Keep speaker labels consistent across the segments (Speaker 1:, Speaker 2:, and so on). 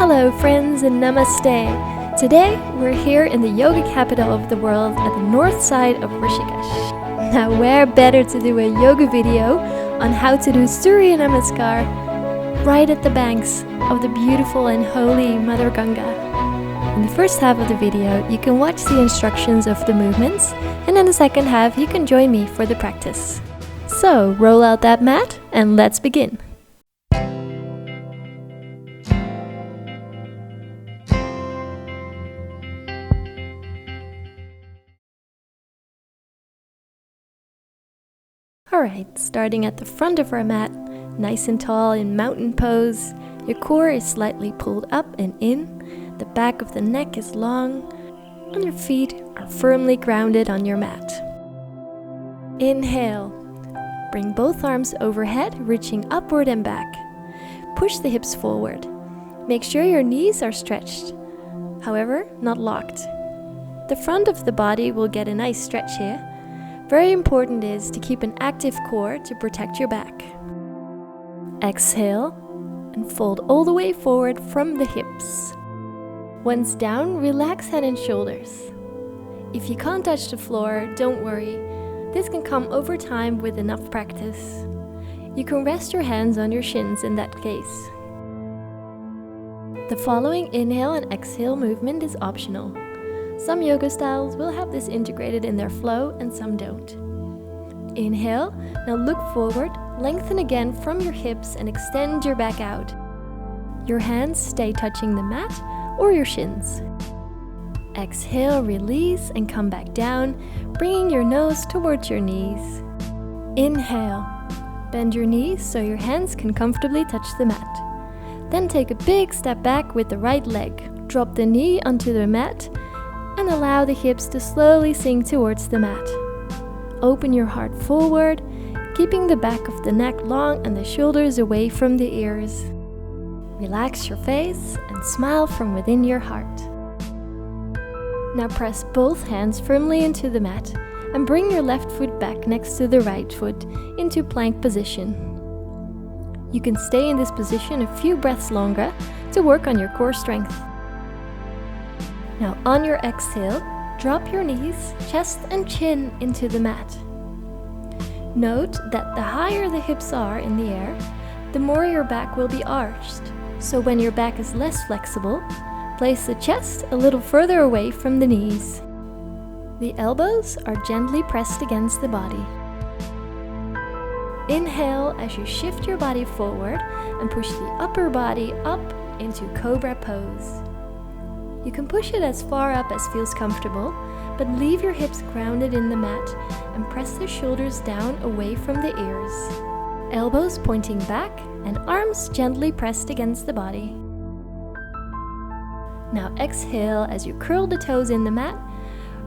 Speaker 1: Hello friends and namaste. Today we're here in the yoga capital of the world at the north side of Rishikesh. Now where better to do a yoga video on how to do Surya Namaskar right at the banks of the beautiful and holy Mother Ganga. In the first half of the video you can watch the instructions of the movements, and in the second half you can join me for the practice. So roll out that mat and let's begin. Alright, starting at the front of our mat, nice and tall in mountain pose. Your core is slightly pulled up and in. The back of the neck is long, and your feet are firmly grounded on your mat. Inhale. Bring both arms overhead, reaching upward and back. Push the hips forward. Make sure your knees are stretched, however, not locked. The front of the body will get a nice stretch here. Very important is to keep an active core to protect your back. Exhale and fold all the way forward from the hips. Once down, relax head and shoulders. If you can't touch the floor, don't worry. This can come over time with enough practice. You can rest your hands on your shins in that case. The following inhale and exhale movement is optional. Some yoga styles will have this integrated in their flow and some don't. Inhale, now look forward, lengthen again from your hips and extend your back out. Your hands stay touching the mat or your shins. Exhale, release and come back down, bringing your nose towards your knees. Inhale, bend your knees so your hands can comfortably touch the mat. Then take a big step back with the right leg. Drop the knee onto the mat and allow the hips to slowly sink towards the mat. Open your heart forward, keeping the back of the neck long and the shoulders away from the ears. Relax your face and smile from within your heart. Now press both hands firmly into the mat and bring your left foot back next to the right foot into plank position. You can stay in this position a few breaths longer to work on your core strength. Now on your exhale, drop your knees, chest and chin into the mat. Note that the higher the hips are in the air, the more your back will be arched. So when your back is less flexible, place the chest a little further away from the knees. The elbows are gently pressed against the body. Inhale as you shift your body forward and push the upper body up into Cobra pose. You can push it as far up as feels comfortable, but leave your hips grounded in the mat and press the shoulders down away from the ears. Elbows pointing back and arms gently pressed against the body. Now exhale as you curl the toes in the mat.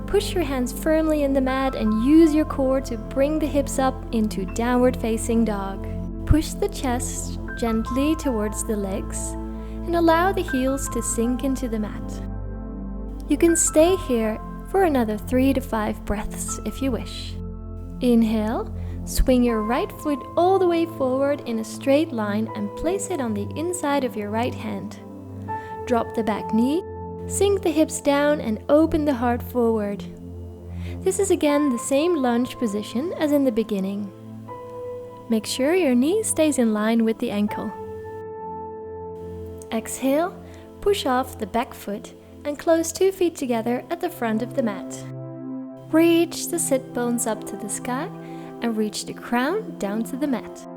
Speaker 1: Push your hands firmly in the mat and use your core to bring the hips up into downward facing dog. Push the chest gently towards the legs and allow the heels to sink into the mat. You can stay here for another 3 to 5 breaths if you wish. Inhale, swing your right foot all the way forward in a straight line and place it on the inside of your right hand. Drop the back knee, sink the hips down and open the heart forward. This is again the same lunge position as in the beginning. Make sure your knee stays in line with the ankle. Exhale, push off the back foot and close 2 feet together at the front of the mat. Reach the sit bones up to the sky and reach the crown down to the mat.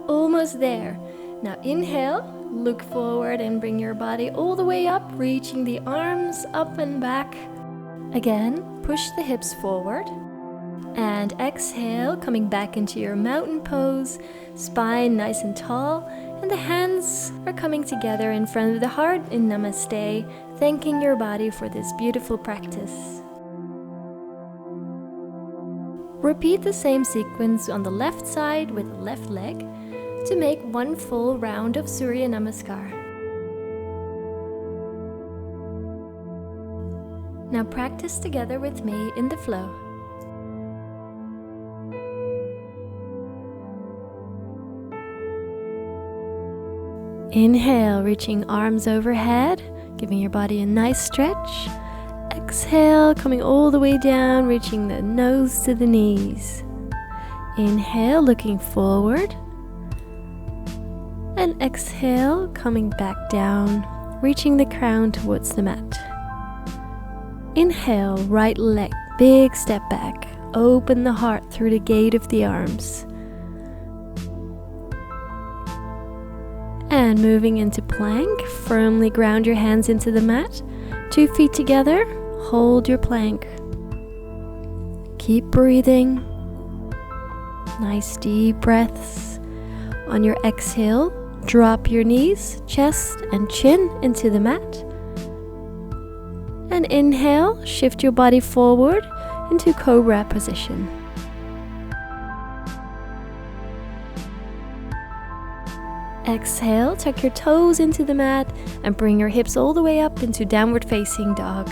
Speaker 1: Almost there. Now inhale, look forward and bring your body all the way up, reaching the arms up and back. Again, push the hips forward. And exhale, coming back into your mountain pose, spine nice and tall, and the hands are coming together in front of the heart in Namaste, thanking your body for this beautiful practice. Repeat the same sequence on the left side with the left leg to make one full round of Surya Namaskar. Now practice together with me in the flow. Inhale, reaching arms overhead, giving your body a nice stretch. Exhale, coming all the way down, reaching the nose to the knees. Inhale, looking forward. And exhale, coming back down, reaching the crown towards the mat. Inhale, right leg, big step back. Open the heart through the gate of the arms. And moving into plank, firmly ground your hands into the mat. 2 feet together, hold your plank. Keep breathing. Nice deep breaths. On your exhale, drop your knees, chest and chin into the mat. And inhale, shift your body forward into cobra position. Exhale, tuck your toes into the mat and bring your hips all the way up into downward facing dog.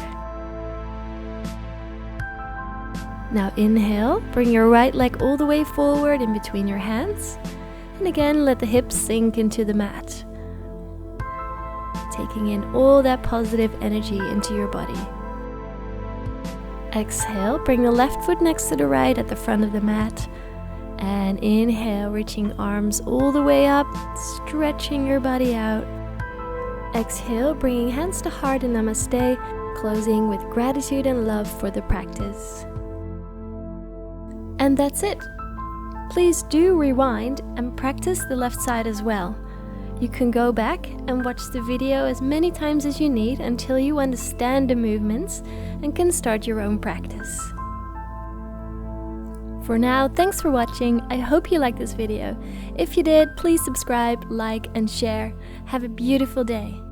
Speaker 1: Now inhale, bring your right leg all the way forward in between your hands. And again, let the hips sink into the mat. Taking in all that positive energy into your body. Exhale, bring the left foot next to the right at the front of the mat. And inhale, reaching arms all the way up, stretching your body out. Exhale, bringing hands to heart in Namaste, closing with gratitude and love for the practice. And that's it. Please do rewind and practice the left side as well. You can go back and watch the video as many times as you need until you understand the movements and can start your own practice. For now, thanks for watching. I hope you liked this video. If you did, please subscribe, like and share. Have a beautiful day.